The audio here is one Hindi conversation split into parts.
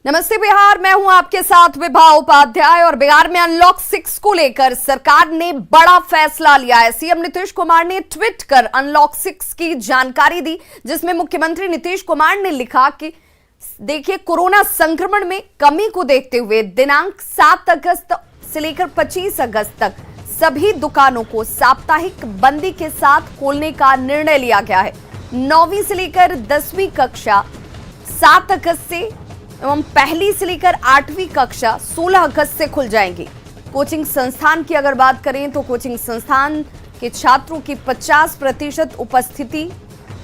नमस्ते बिहार, मैं हूं आपके साथ विभा उपाध्याय। और बिहार में अनलॉक 6 को लेकर सरकार ने बड़ा फैसला लिया है। सीएम नीतीश कुमार ने ट्वीट कर अनलॉक 6 की जानकारी दी, जिसमें मुख्यमंत्री नीतीश कुमार ने लिखा कि देखिए, कोरोना संक्रमण में कमी को देखते हुए दिनांक 7 अगस्त से लेकर 25 अगस्त तक सभी दुकानों को साप्ताहिक बंदी के साथ खोलने का निर्णय लिया गया है। 9वीं से लेकर 10वीं कक्षा 7 अगस्त से एवं पहली से लेकर 8वीं कक्षा 16 अगस्त से खुल जाएंगी। कोचिंग संस्थान की अगर बात करें तो कोचिंग संस्थान के छात्रों की 50% उपस्थिति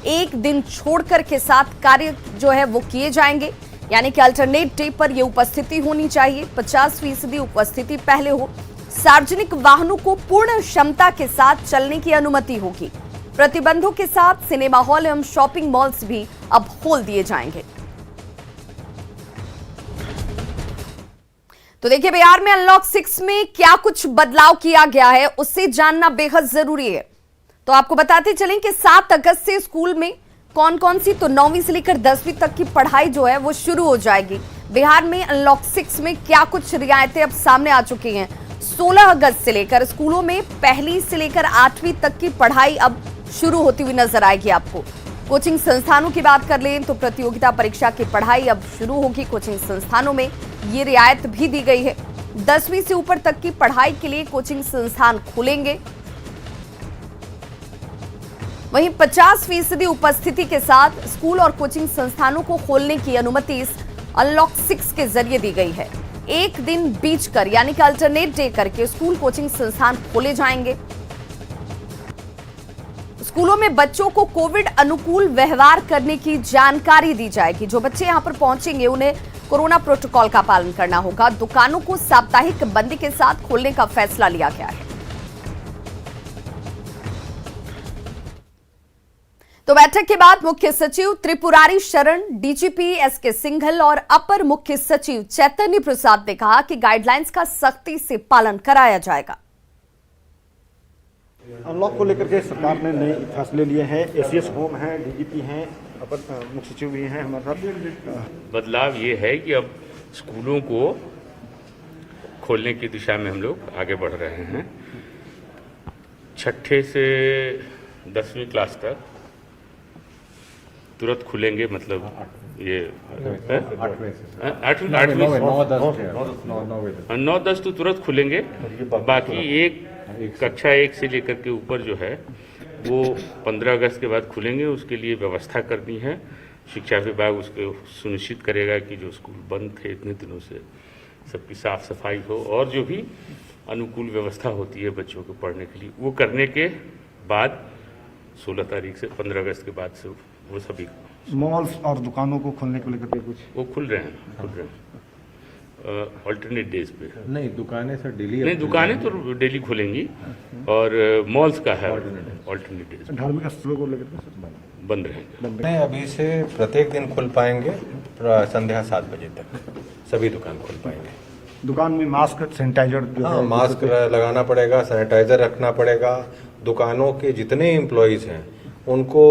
एक दिन छोड़कर के साथ कार्य जो है वो किए जाएंगे, यानी कि अल्टरनेट डे पर ये उपस्थिति होनी चाहिए। 50% उपस्थिति पहले हो। सार्वजनिक वाहनों को पूर्ण क्षमता के साथ चलने की अनुमति होगी। प्रतिबंधों के साथ सिनेमा हॉल एवं शॉपिंग मॉल्स भी अब खोल दिए जाएंगे। तो देखिए, बिहार में अनलॉक 6 में क्या कुछ बदलाव किया गया है, उससे जानना बेहद जरूरी है। तो आपको बताते चलें कि 7 अगस्त से स्कूल में कौन कौन सी, तो 9वीं से लेकर 10वीं तक की पढ़ाई जो है वो शुरू हो जाएगी। बिहार में अनलॉक 6 में क्या कुछ रियायतें अब सामने आ चुकी हैं। 16 अगस्त से लेकर स्कूलों में पहली से लेकर 8वीं तक की पढ़ाई अब शुरू होती हुई नजर आएगी आपको। कोचिंग संस्थानों की बात कर लें तो प्रतियोगिता परीक्षा की पढ़ाई अब शुरू होगी। कोचिंग संस्थानों में ये रियायत भी दी गई है। 10वीं से ऊपर तक की पढ़ाई के लिए कोचिंग संस्थान खुलेंगे। वहीं 50% उपस्थिति के साथ स्कूल और कोचिंग संस्थानों को खोलने की अनुमति इस अनलॉक 6 के जरिए दी गई है। एक दिन बीच कर, यानी कि अल्टरनेट डे करके स्कूल कोचिंग संस्थान खोले जाएंगे। स्कूलों में बच्चों को कोविड अनुकूल व्यवहार करने की जानकारी दी जाएगी। जो बच्चे यहां पर पहुंचेंगे उन्हें कोरोना प्रोटोकॉल का पालन करना होगा। दुकानों को साप्ताहिक बंदी के साथ खोलने का फैसला लिया गया है। तो बैठक के बाद मुख्य सचिव त्रिपुरारी शरण, डीजीपी एसके सिंघल और अपर मुख्य सचिव चैतन्य प्रसाद ने कहा कि गाइडलाइंस का सख्ती से पालन कराया जाएगा। अनलॉक को लेकर के सरकार ने नए फैसले लिए हैं। एसीएस होम हैं, डीजीपी हैं, अपर मुख्य सचिव भी हैं हमारे साथ। बदलाव ये है कि अब स्कूलों को खोलने की दिशा में हम लोग आगे बढ़ रहे हैं। 6ठे से 10वीं क्लास तक तुरंत खुलेंगे, मतलब ये 9-10 तो तुरंत खुलेंगे। बाकी एक कक्षा 1 से लेकर के ऊपर जो है वो 15 अगस्त के बाद खुलेंगे। उसके लिए व्यवस्था करनी है। शिक्षा विभाग उसको सुनिश्चित करेगा कि जो स्कूल बंद थे इतने दिनों से सबकी साफ सफाई हो और जो भी अनुकूल व्यवस्था होती है बच्चों को पढ़ने के लिए वो करने के बाद 16 तारीख से 15 अगस्त के बाद से वो सभी मॉल्स और दुकानों को खोलने को लेकर के कुछ वो खुल रहे हैं ऑल्टरनेट डेज पे। नहीं, दुकानें सर डेली, नहीं दुकानें तो डेली खुलेंगी और मॉल्स का है ऑल्टरनेट डेज। धार्मिक स्थलों को लेकर बंद रहेंगे। नहीं, अभी से प्रत्येक दिन खुल पाएंगे। संध्या 7 बजे तक सभी दुकान खुल पाएंगे। दुकान में मास्क, सैनिटाइजर जो है, मास्क लगाना पड़ेगा, सैनिटाइजर रखना पड़ेगा। दुकानों के जितने एम्प्लॉयज़ हैं उनको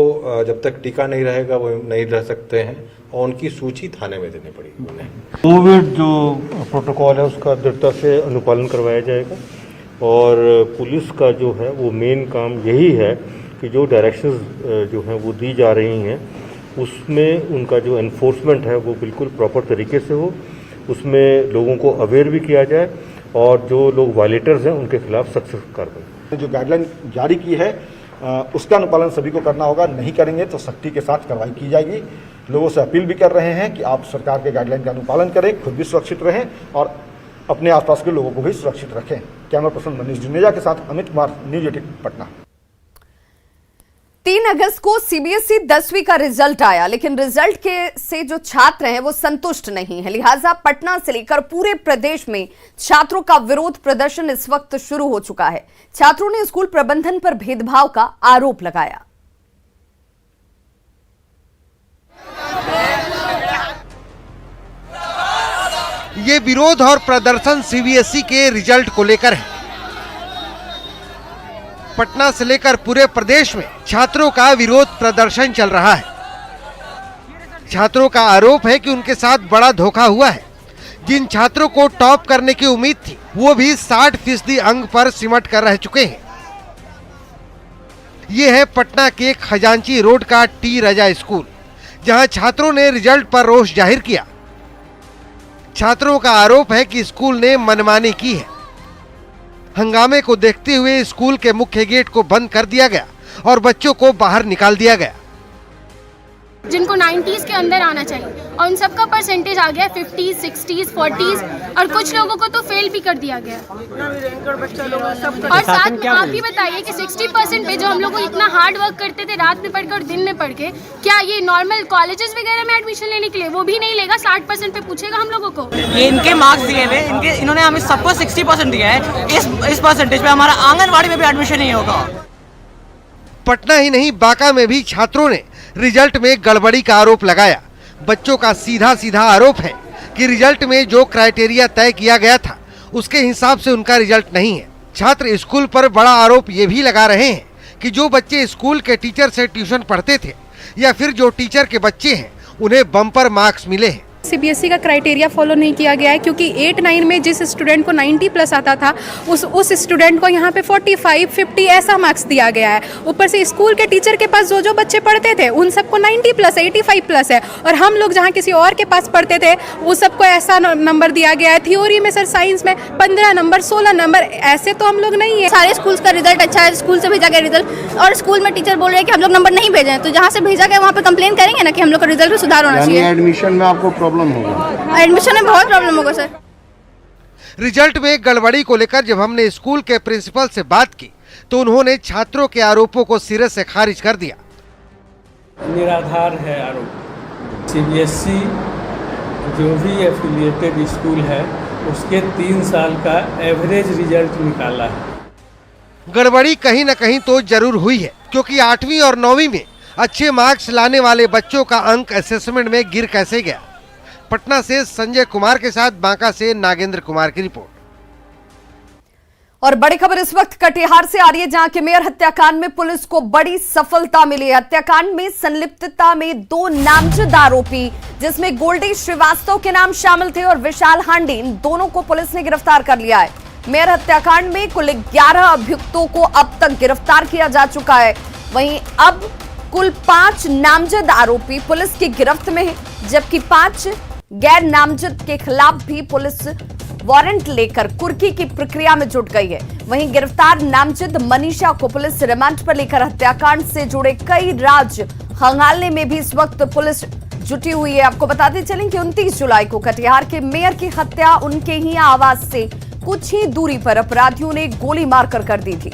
जब तक टीका नहीं रहेगा वो नहीं रह सकते हैं और उनकी सूची थाने में देनी पड़ेगी उन्हें। कोविड जो प्रोटोकॉल है उसका दृढ़ता से अनुपालन करवाया जाएगा और पुलिस का जो है वो मेन काम यही है कि जो डायरेक्शंस जो हैं वो दी जा रही हैं उसमें उनका जो एनफोर्समेंट है वो बिल्कुल प्रॉपर तरीके से हो। उसमें लोगों को अवेयर भी किया जाए और जो लोग वायलेटर्स हैं उनके खिलाफ सख्त कार्रवाई। जो गाइडलाइन जारी की है उसका अनुपालन सभी को करना होगा। नहीं करेंगे तो सख्ती के साथ कार्रवाई की जाएगी। लोगों से अपील भी कर रहे हैं कि आप सरकार के गाइडलाइन का अनुपालन करें, खुद भी सुरक्षित रहें और अपने आसपास के लोगों को भी सुरक्षित रखें। कैमरा पर्सन मनीष जुनेजा के साथ अमित कुमार, न्यूज 18 पटना। 3 अगस्त को सीबीएसई 10वीं का रिजल्ट आया, लेकिन रिजल्ट के से जो छात्र हैं वो संतुष्ट नहीं है। लिहाजा पटना से लेकर पूरे प्रदेश में छात्रों का विरोध प्रदर्शन इस वक्त शुरू हो चुका है। छात्रों ने स्कूल प्रबंधन पर भेदभाव का आरोप लगाया। ये विरोध और प्रदर्शन सीबीएसई के रिजल्ट को लेकर है। पटना से लेकर पूरे प्रदेश में छात्रों का विरोध प्रदर्शन चल रहा है। छात्रों का आरोप है कि उनके साथ बड़ा धोखा हुआ है। जिन छात्रों को टॉप करने की उम्मीद थी वो भी 60% अंक पर सिमट कर रह चुके हैं। ये है पटना के खजांची रोड का टी रजा स्कूल, जहां छात्रों ने रिजल्ट पर रोष जाहिर किया। छात्रों का आरोप है कि स्कूल ने मनमानी की है। हंगामे को देखते हुए स्कूल के मुख्य गेट को बंद कर दिया गया और बच्चों को बाहर निकाल दिया गया। जिनको 90s के अंदर आना चाहिए और उन सबका परसेंटेज आ गया 50s, 60s, 40s और कुछ लोगों को तो फेल भी कर दिया गया। और साथ में आप ही बताइए कि 60% पे जो हम लोग इतना हार्ड वर्क करते थे रात में पढ़कर और दिन में पढ़ के, क्या ये नॉर्मल कॉलेजेस वगैरह में एडमिशन लेने के लिए वो भी नहीं लेगा? 60% पे पूछेगा हम लोगों को। ये इनके मार्क्स दिए हुए, इन्होंने हमें सबको 60% दिया है। इस परसेंटेज पे हमारा आंगनवाड़ी में भी एडमिशन नहीं होगा। पटना ही नहीं, बांका में भी छात्रों ने रिजल्ट में गड़बड़ी का आरोप लगाया। बच्चों का सीधा सीधा आरोप है कि रिजल्ट में जो क्राइटेरिया तय किया गया था उसके हिसाब से उनका रिजल्ट नहीं है। छात्र स्कूल पर बड़ा आरोप ये भी लगा रहे हैं कि जो बच्चे स्कूल के टीचर से ट्यूशन पढ़ते थे या फिर जो टीचर के बच्चे हैं उन्हें बम्पर मार्क्स मिले हैं। सीबीएसई का क्राइटेरिया फॉलो नहीं किया गया है, क्योंकि 8-9 में जिस स्टूडेंट को 90+ आता था उस स्टूडेंट को यहाँ पे 45, 50 ऐसा मार्क्स दिया गया है। ऊपर से स्कूल के टीचर के पास जो बच्चे पढ़ते थे उन सबको 90+, 85+ है, और हम लोग जहाँ किसी और के पास पढ़ते थे उस सबको ऐसा नंबर दिया गया है। थ्योरी में सर, साइंस में 15 नंबर, 16 नंबर, ऐसे तो हम लोग नहीं है। सारे स्कूल का रिजल्ट अच्छा है, स्कूल से भेजा गया रिजल्ट, और स्कूल में टीचर बोल रहे हैं कि हम लोग नंबर नहीं भेजे हैं, तो जहाँ से भेजा गया वहाँ पे कंप्लेन करेंगे ना कि हम लोग का रिजल्ट में सुधार होना चाहिए। एडमिशन में आपको प्रॉब्लम होगा? एडमिशन में बहुत प्रॉब्लम होगा सर। रिजल्ट में गड़बड़ी को लेकर जब हमने स्कूल के प्रिंसिपल से बात की तो उन्होंने छात्रों के आरोपों को सिरे से खारिज कर दिया। निराधार है आरोप। सीबीएसई जो भी एफिलिएटेड स्कूल है उसके 3 साल का एवरेज रिजल्ट निकाला है। गड़बड़ी कहीं न कहीं तो जरूर हुई है, क्योंकि 8वीं और 9वीं में अच्छे मार्क्स लाने वाले बच्चों का अंक असेसमेंट में गिर कैसे गया। पटना से संजय कुमार के साथ बांका से नागेंद्र कुमार की रिपोर्ट। और बड़ी खबर इस वक्त कटिहार से आ रही है, जहां के मेयर हत्याकांड में पुलिस को बड़ी सफलता मिली है। हत्याकांड में संलिप्तता में 2 नामजद आरोपी, जिसमें गोल्डी श्रीवास्तव के नाम शामिल थे और विशाल हांडी, इन दोनों को पुलिस ने गिरफ्तार कर लिया है। मेयर हत्याकांड में कुल 11 अभियुक्तों को अब तक गिरफ्तार किया जा चुका है। वहीं अब कुल 5 नामजद आरोपी पुलिस की गिरफ्त में है, जबकि 5 गैर नामजद के खिलाफ भी पुलिस वारंट लेकर कुर्की की प्रक्रिया में जुट गई है। वहीं गिरफ्तार नामजद मनीषा को पुलिस रिमांड पर लेकर हत्याकांड से जुड़े कई राज खंगालने में भी इस वक्त पुलिस जुटी हुई है। आपको बताते चलें कि 29 जुलाई को कटिहार के मेयर की हत्या उनके ही आवास से कुछ ही दूरी पर अपराधियों ने गोली मारकर कर दी थी।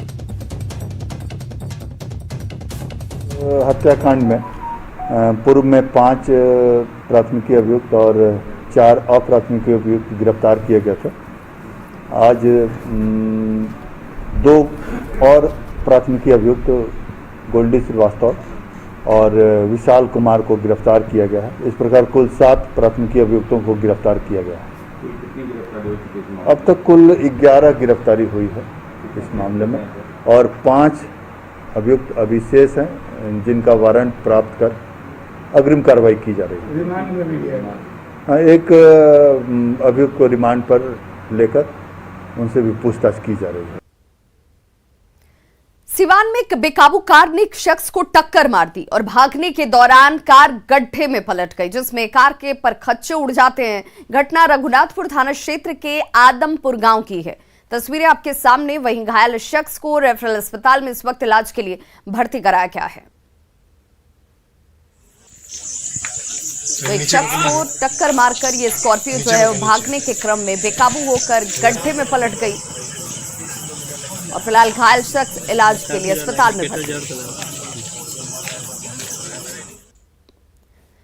हत्याकांड में पूर्व में 5 प्राथमिकी अभियुक्त और 4 अप्राथमिकी अभियुक्त गिरफ्तार किए गए थे। आज 2 और प्राथमिकी अभियुक्त गोल्डी श्रीवास्तव और विशाल कुमार को गिरफ्तार किया गया है। इस प्रकार कुल 7 प्राथमिकी अभियुक्तों को गिरफ्तार किया गया है। अब तक कुल 11 गिरफ्तारी हुई है इस मामले में, और 5 अभियुक्त अभी शेष हैं जिनका वारंट प्राप्त कर अग्रिम कार्रवाई की जा रही है। रिमांड में भी है। एक अभियुक्त को रिमांड पर लेकर उनसे भी पूछताछ की जा रही है। सिवान में एक बेकाबू कार ने एक शख्स को टक्कर मार दी और भागने के दौरान कार गड्ढे में पलट गई, जिसमें कार के परखच्चे उड़ जाते हैं। घटना रघुनाथपुर थाना क्षेत्र के आदमपुर गांव की है। तस्वीरें आपके सामने। वहीं घायल शख्स को रेफरल अस्पताल में इस वक्त इलाज के लिए भर्ती कराया गया है। तो एक शख्स को टक्कर मारकर ये स्कॉर्पियो जो है वो भागने के क्रम में बेकाबू होकर गड्ढे में पलट गई और फिलहाल घायल शख्स इलाज के लिए अस्पताल में भर्ती।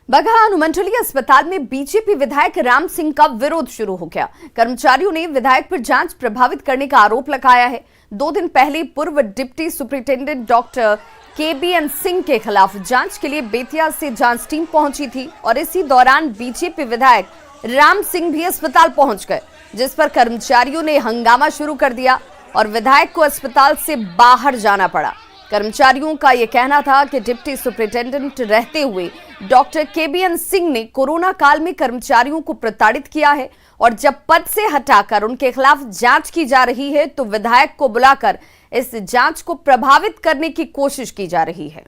बगहा अनुमंडलीय अस्पताल में बीजेपी विधायक राम सिंह का विरोध शुरू हो गया। कर्मचारियों ने विधायक पर जांच प्रभावित करने का आरोप लगाया है। 2 दिन पहले पूर्व deputy superintendent doctor KBN Singh के खिलाफ जांच के लिए बेतिया से जांच टीम पहुंची थी और इसी दौरान बीजेपी विधायक राम सिंह भी अस्पताल पहुंच गए, जिस पर कर्मचारियों ने हंगामा शुरू कर दिया और विधायक को अस्पताल से बाहर जाना पड़ा। कर्मचारियों का यह कहना था कि डिप्टी सुपरिटेंडेंट रहते हुए डॉक्टर केबीएन सिंह ने कोरोना काल में कर्मचारियों को प्रताड़ित किया है और जब पद से हटाकर उनके खिलाफ जांच की जा रही है तो विधायक को बुलाकर इस जांच को प्रभावित करने की कोशिश की जा रही है।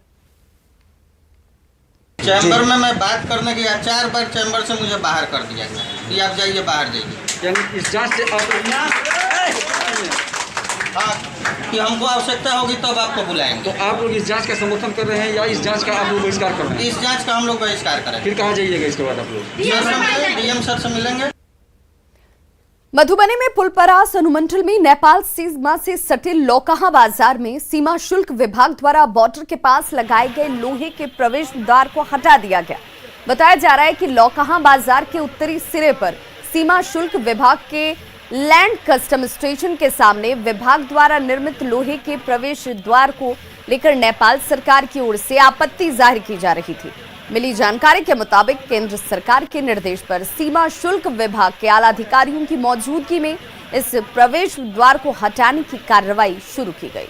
चैम्बर में मैं बात करने गया, 4 बार चैम्बर से मुझे बाहर कर दिया गया कि आप जाइए, बाहर जाइए। इस जांच से कि हमको आवश्यकता होगी तब आपको बुलाएंगे। तो आप लोग इस जांच का समर्थन कर रहे हैं या इस जांच का आप लोग बहिष्कार कर रहे हैं? इस जांच का हम लोग बहिष्कार करेंगे। फिर कहाँ जाइएगा इसके बाद आप लोग? डीएम सर से मिलेंगे। मधुबनी में पुलपरास अनुमंडल में नेपाल सीमा से सटे लौकहा बाजार में सीमा शुल्क विभाग द्वारा बॉर्डर के पास लगाए गए लोहे के प्रवेश द्वार को हटा दिया गया। बताया जा रहा है कि लौकहा बाजार के उत्तरी सिरे पर सीमा शुल्क विभाग के लैंड कस्टम स्टेशन के सामने विभाग द्वारा निर्मित लोहे के प्रवेश द्वार को लेकर नेपाल सरकार की ओर से आपत्ति जाहिर की जा रही थी। मिली जानकारी के मुताबिक केंद्र सरकार के निर्देश पर सीमा शुल्क विभाग के आला अधिकारियों की मौजूदगी में इस प्रवेश द्वार को हटाने की कार्रवाई शुरू की गई।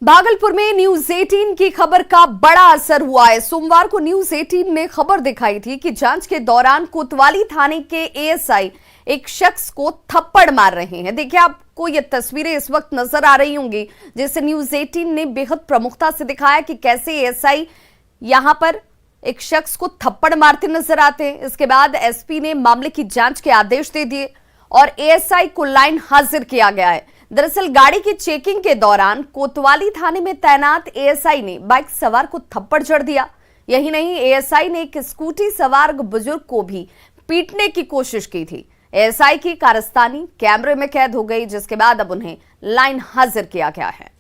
भागलपुर में न्यूज 18 की खबर का बड़ा असर हुआ है। सोमवार को न्यूज 18 ने खबर दिखाई थी कि जांच के दौरान कोतवाली थाने के एएसआई एक शख्स को थप्पड़ मार रहे हैं। देखिए, आपको ये तस्वीरें इस वक्त नजर आ रही होंगी, जिसे न्यूज 18 ने बेहद प्रमुखता से दिखाया कि कैसे एएसआई यहां पर एक शख्स को थप्पड़ मारते नजर आते हैं। इसके बाद एसपी ने मामले की जांच के आदेश दे दिए और एएसआई को लाइन हाजिर किया गया है। दरअसल गाड़ी की चेकिंग के दौरान कोतवाली थाने में तैनात एएसआई ने बाइक सवार को थप्पड़ जड़ दिया। यही नहीं, एएसआई ने एक स्कूटी सवार बुजुर्ग को भी पीटने की कोशिश की थी। एएसआई की कारस्तानी कैमरे में कैद हो गई, जिसके बाद अब उन्हें लाइन हाजिर किया गया है।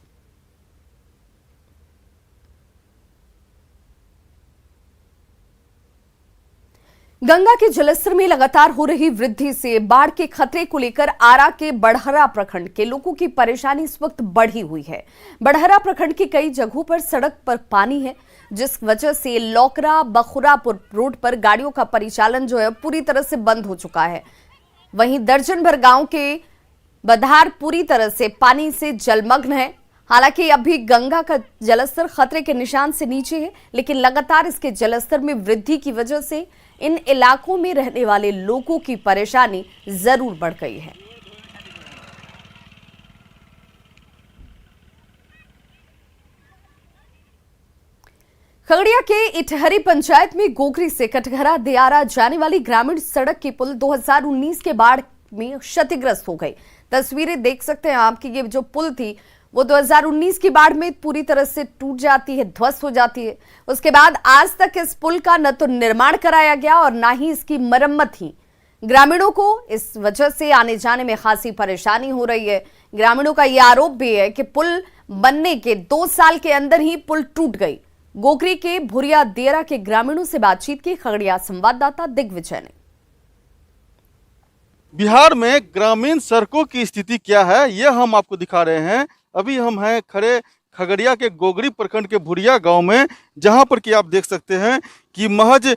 गंगा के जलस्तर में लगातार हो रही वृद्धि से बाढ़ के खतरे को लेकर आरा के बड़हरा प्रखंड के लोगों की परेशानी इस वक्त बढ़ी हुई है। बड़हरा प्रखंड की कई जगहों पर सड़क पर पानी है, जिस वजह से लौकरा बखुरापुर रोड पर गाड़ियों का परिचालन जो है पूरी तरह से बंद हो चुका है। वहीं दर्जन भर गांव के बधार पूरी तरह से पानी से जलमग्न है। हालांकि अभी गंगा का जलस्तर खतरे के निशान से नीचे है, लेकिन लगातार इसके जलस्तर में वृद्धि की वजह से इन इलाकों में रहने वाले लोगों की परेशानी जरूर बढ़ गई है। खगड़िया के इटहरी पंचायत में गोगरी से कटघरा दियारा जाने वाली ग्रामीण सड़क की पुल 2019 के बाढ़ में क्षतिग्रस्त हो गई। तस्वीरें देख सकते हैं आप कि ये जो पुल थी वो 2019 की बाढ़ में पूरी तरह से टूट जाती है, ध्वस्त हो जाती है। उसके बाद आज तक इस पुल का न तो निर्माण कराया गया और न ही इसकी मरम्मत ही। ग्रामीणों को इस वजह से आने जाने में खासी परेशानी हो रही है। ग्रामीणों का यह आरोप भी है कि पुल बनने के 2 साल के अंदर ही पुल टूट गई। गोगरी के भुरिया दियरा के ग्रामीणों से बातचीत की खगड़िया संवाददाता दिग्विजय ने। बिहार में ग्रामीण सड़कों की स्थिति क्या है, यह हम आपको दिखा रहे हैं। अभी हम हैं खड़े खगड़िया के गोगरी प्रखंड के भुरिया गांव में, जहां पर कि आप देख सकते हैं कि महज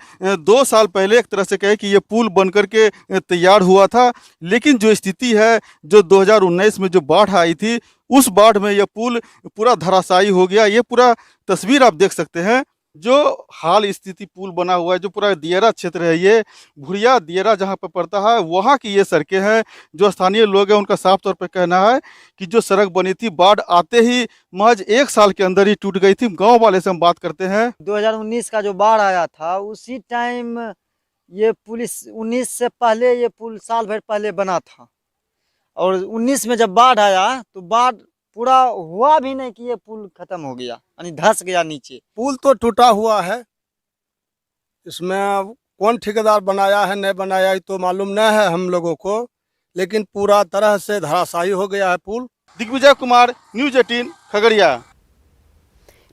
2 साल पहले एक तरह से कहे कि ये पुल बनकर के तैयार हुआ था, लेकिन जो स्थिति है, जो 2019 में जो बाढ़ आई थी, उस बाढ़ में यह पुल पूरा धराशायी हो गया। ये पूरा तस्वीर आप देख सकते हैं। जो हाल स्थिति पुल बना हुआ है, जो पूरा दियरा क्षेत्र है, ये भुरिया दियरा जहाँ पर पड़ता है, वहाँ की ये सड़कें हैं। जो स्थानीय लोग हैं उनका साफ तौर पर कहना है कि जो सड़क बनी थी बाढ़ आते ही महज 1 साल के अंदर ही टूट गई थी। गांव वाले से हम बात करते हैं। 2019 का जो बाढ़ आया था, उसी टाइम ये पुल 19 से पहले ये पुल साल भर पहले बना था, और 19 में जब बाढ़ आया तो बाढ़ पूरा हुआ भी नहीं कि ये पुल खत्म हो गया, यानी धंस गया नीचे। पुल तो टूटा हुआ है, इसमें कौन ठेकेदार बनाया है नहीं बनाया है तो मालूम नहीं है हम लोगों को, लेकिन पूरा तरह से धराशायी हो गया है पुल। दिग्विजय कुमार, न्यूज 18 खगड़िया।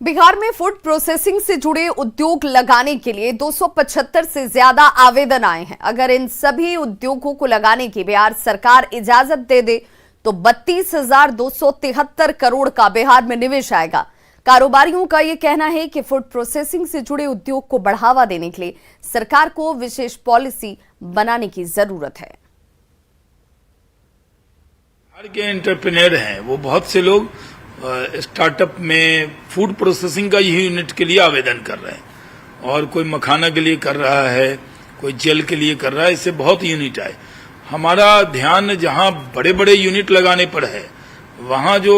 बिहार में फूड प्रोसेसिंग से जुड़े उद्योग लगाने के लिए 275 से ज्यादा आवेदन आए हैं। अगर इन सभी उद्योगों को लगाने की बिहार सरकार इजाजत दे दे तो 32,273 करोड़ का बिहार में निवेश आएगा। कारोबारियों का ये कहना है कि फूड प्रोसेसिंग से जुड़े उद्योग को बढ़ावा देने के लिए सरकार को विशेष पॉलिसी बनाने की जरूरत है। के एंटरप्रेन्योर हैं वो बहुत से लोग स्टार्टअप में फूड प्रोसेसिंग का ही यूनिट के लिए आवेदन कर रहे हैं और कोई मखाना के लिए कर रहा है, कोई जेल के लिए कर रहा है। इससे बहुत यूनिट आए। हमारा ध्यान जहां बड़े बड़े यूनिट लगाने पर है, वहां जो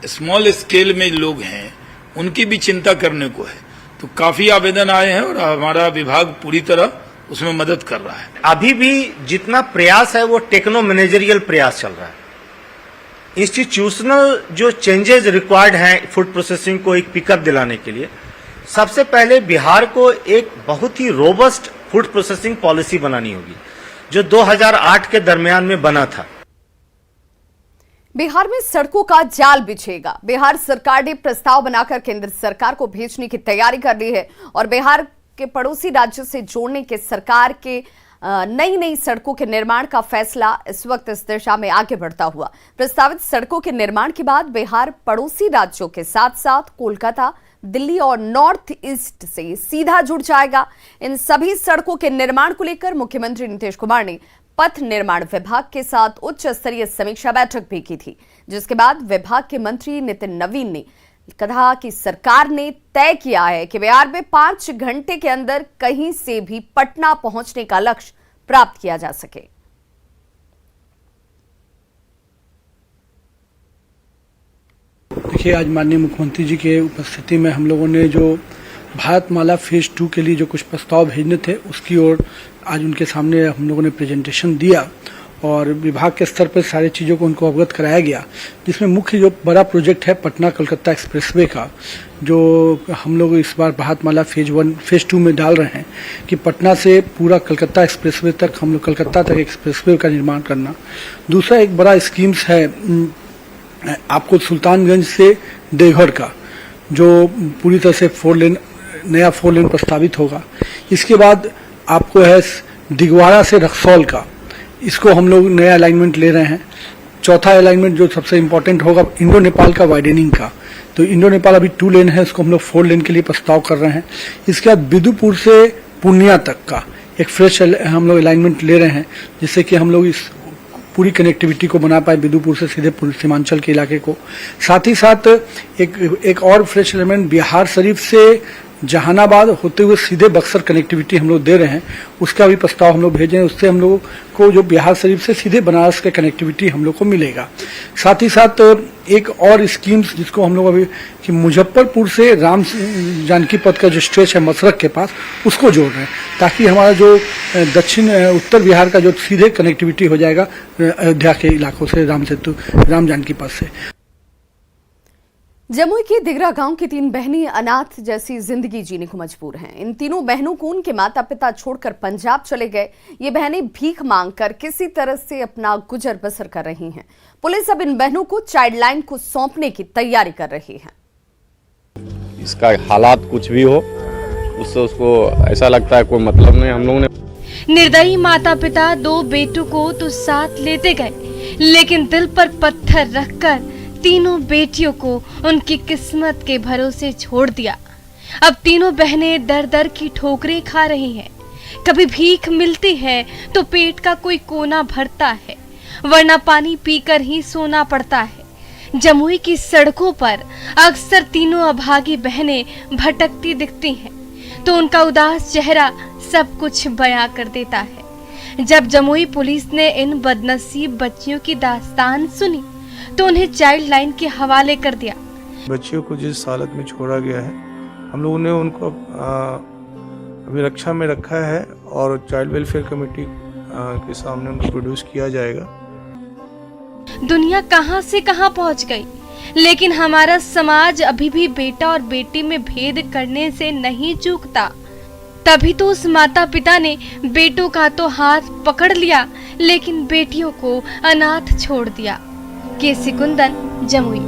स्मॉल स्केल में लोग हैं उनकी भी चिंता करने को है। तो काफी आवेदन आए हैं और हमारा विभाग पूरी तरह उसमें मदद कर रहा है। अभी भी जितना प्रयास है वो टेक्नो मैनेजरियल प्रयास चल रहा है। इंस्टीट्यूशनल जो चेंजेस रिक्वायर्ड हैं फूड प्रोसेसिंग को एक पिकअप दिलाने के लिए, सबसे पहले बिहार को एक बहुत ही रोबस्ट फूड प्रोसेसिंग पॉलिसी बनानी होगी जो 2008 के दरमियान में बना था। बिहार में सड़कों का जाल बिछेगा। बिहार सरकार ने प्रस्ताव बनाकर केंद्र सरकार को भेजने की तैयारी कर ली है और बिहार के पड़ोसी राज्यों से जोड़ने के सरकार के नई सड़कों के निर्माण का फैसला इस वक्त इस दिशा में आगे बढ़ता हुआ। प्रस्तावित सड़कों के निर्माण के बाद बिहार पड़ोसी राज्यों के साथ साथ कोलकाता, दिल्ली और नॉर्थ ईस्ट से सीधा जुड़ जाएगा। इन सभी सड़कों के निर्माण को लेकर मुख्यमंत्री नीतीश कुमार ने पथ निर्माण विभाग के साथ उच्च स्तरीय समीक्षा बैठक भी की थी, जिसके बाद विभाग के मंत्री नितिन नवीन ने कहा कि सरकार ने तय किया है कि बिहार में 5 घंटे के अंदर कहीं से भी पटना पहुंचने का लक्ष्य प्राप्त किया जा सके। देखिए, आज माननीय मुख्यमंत्री जी के उपस्थिति में हम लोगों ने जो भारतमाला फेज 2 के लिए जो कुछ प्रस्ताव भेजने थे उसकी ओर आज उनके सामने हम लोगों ने प्रेजेंटेशन दिया और विभाग के स्तर पर सारी चीज़ों को उनको अवगत कराया गया, जिसमें मुख्य जो बड़ा प्रोजेक्ट है पटना कोलकाता एक्सप्रेसवे का, जो हम लोग इस बार भारतमाला फेज 2 में डाल रहे हैं कि पटना से पूरा कोलकाता एक्सप्रेसवे तक हम लोग कोलकाता तक एक्सप्रेसवे का निर्माण करना। दूसरा एक बड़ा स्कीम्स है आपको सुल्तानगंज से देवघर का, जो पूरी तरह से नया 4 लेन प्रस्तावित होगा। इसके बाद आपको है दिगवाड़ा से रक्सौल का, इसको हम लोग नया अलाइनमेंट ले रहे हैं। चौथा अलाइनमेंट जो सबसे इम्पोर्टेंट होगा इंडो नेपाल का वाइडनिंग का, तो इंडो नेपाल अभी 2 लेन है, उसको हम लोग 4 लेन के लिए प्रस्ताव कर रहे हैं। इसके बाद बिदुपुर से पूर्णिया तक का एक फ्रेश हम लोग अलाइनमेंट ले रहे हैं, जिससे कि हम लोग इस पूरी कनेक्टिविटी को बना पाए बिदुपुर से सीधे सीमांचल के इलाके को। साथ ही साथ एक और फ्रेश एलिमेंट बिहार शरीफ से जहानाबाद होते हुए सीधे बक्सर कनेक्टिविटी हम लोग दे रहे हैं, उसका भी प्रस्ताव हम लोग भेजे हैं। उससे हम लोगों को जो बिहार शरीफ से सीधे बनारस के कनेक्टिविटी हम लोग को मिलेगा। साथ ही साथ एक और स्कीम्स जिसको हम लोग अभी कि मुजफ्फरपुर से राम जानकी पथ का जो स्ट्रेच है मसरक के पास, उसको जोड़ रहे हैं, ताकि हमारा जो दक्षिण उत्तर बिहार का जो सीधे कनेक्टिविटी हो जाएगा अयोध्या के इलाकों से राम जानकी पथ से। जमुई के दिगरा गांव की 3 बहनें अनाथ जैसी जिंदगी जीने को मजबूर हैं। इन तीनों बहनों को उनके माता पिता छोड़कर पंजाब चले गए। ये बहनें भीख मांगकर किसी तरह से अपना गुजर बसर कर रही हैं। पुलिस अब इन बहनों को चाइल्ड लाइन को सौंपने की तैयारी कर रही है। इसका हालात कुछ भी हो, उससे उसको ऐसा लगता है कोई मतलब नहीं। हम लोगों ने निर्दयी माता पिता 2 बेटों को तो साथ लेते गए, लेकिन दिल पर पत्थर रखकर तीनों बेटियों को उनकी किस्मत के भरोसे छोड़ दिया। अब तीनों बहनें दर दर की ठोकरें खा रही हैं। कभी भीख मिलती है तो पेट का कोई कोना भरता है, वरना पानी पीकर ही सोना पड़ता है। जमुई की सड़कों पर अक्सर तीनों अभागी बहनें भटकती दिखती हैं, तो उनका उदास चेहरा सब कुछ बयां कर देता है। जब जमुई पुलिस ने इन बदनसीब बच्चियों की दास्तान सुनी तो उन्हें चाइल्ड लाइन के हवाले कर दिया। बच्चियों को जिस हालत में छोड़ा गया है, हम लोगों ने उनको अभी रक्षा में रखा है और चाइल्ड वेलफेयर कमेटी के सामने उनको प्रोड्यूस किया जाएगा। दुनिया कहां से कहां पहुंच गई, लेकिन हमारा समाज अभी भी बेटा और बेटी में भेद करने से नहीं चूकता। तभी तो उस माता पिता ने बेटों का तो हाथ पकड़ लिया, लेकिन बेटियों को अनाथ छोड़ दिया। केसी कुंदन, जमुई।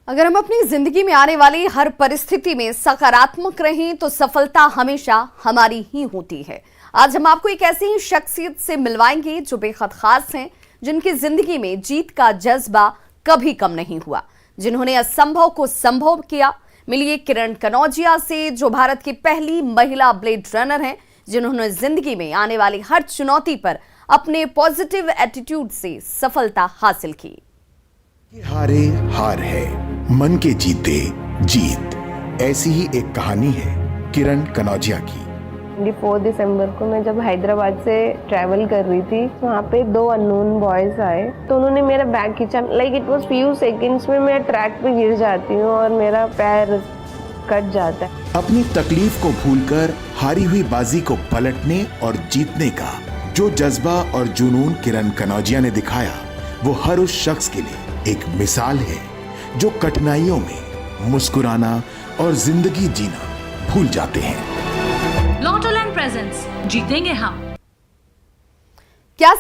अगर हम अपनी जिंदगी में आने वाली हर परिस्थिति में सकारात्मक रहें तो सफलता हमेशा हमारी ही होती है। आज हम आपको एक ऐसी ही शख्सियत से मिलवाएंगे जो बेहद खास हैं, जिनकी जिंदगी में जीत का जज्बा कभी कम नहीं हुआ, जिन्होंने असंभव को संभव किया। मिलिए किरण कनौजिया से, जो भारत की पहली महिला ब्लेड रनर हैं, जिन्होंने जिंदगी में आने वाली हर चुनौती पर अपने पॉजिटिव एटीट्यूड से सफलता हासिल की। हारे हार है, मन के जीते जीत। ऐसी ही एक कहानी है किरण कनौजिया की। 24 दिसंबर को मैं जब हैदराबाद से ट्रैवल कर रही थी, वहाँ पे 2 अननोन बॉयज आए, तो उन्होंने मेरा बैग खींचा। Like it was few seconds में मैं ट्रैक पे गिर जाती हूँ और मेरा पैर कट जाता है। अपनी तकलीफ को भूलकर हारी हुई बाजी को पलटने और जीतने का जो जज्बा और जुनून किरण कनौजिया ने दिखाया, वो हर उस शख्स के लिए एक मिसाल है जो कठिनाइयों में मुस्कुराना और जिंदगी जीना भूल जाते हैं। लॉटो लैंड प्रेजेंट्स, जीतेंगे हम। क्या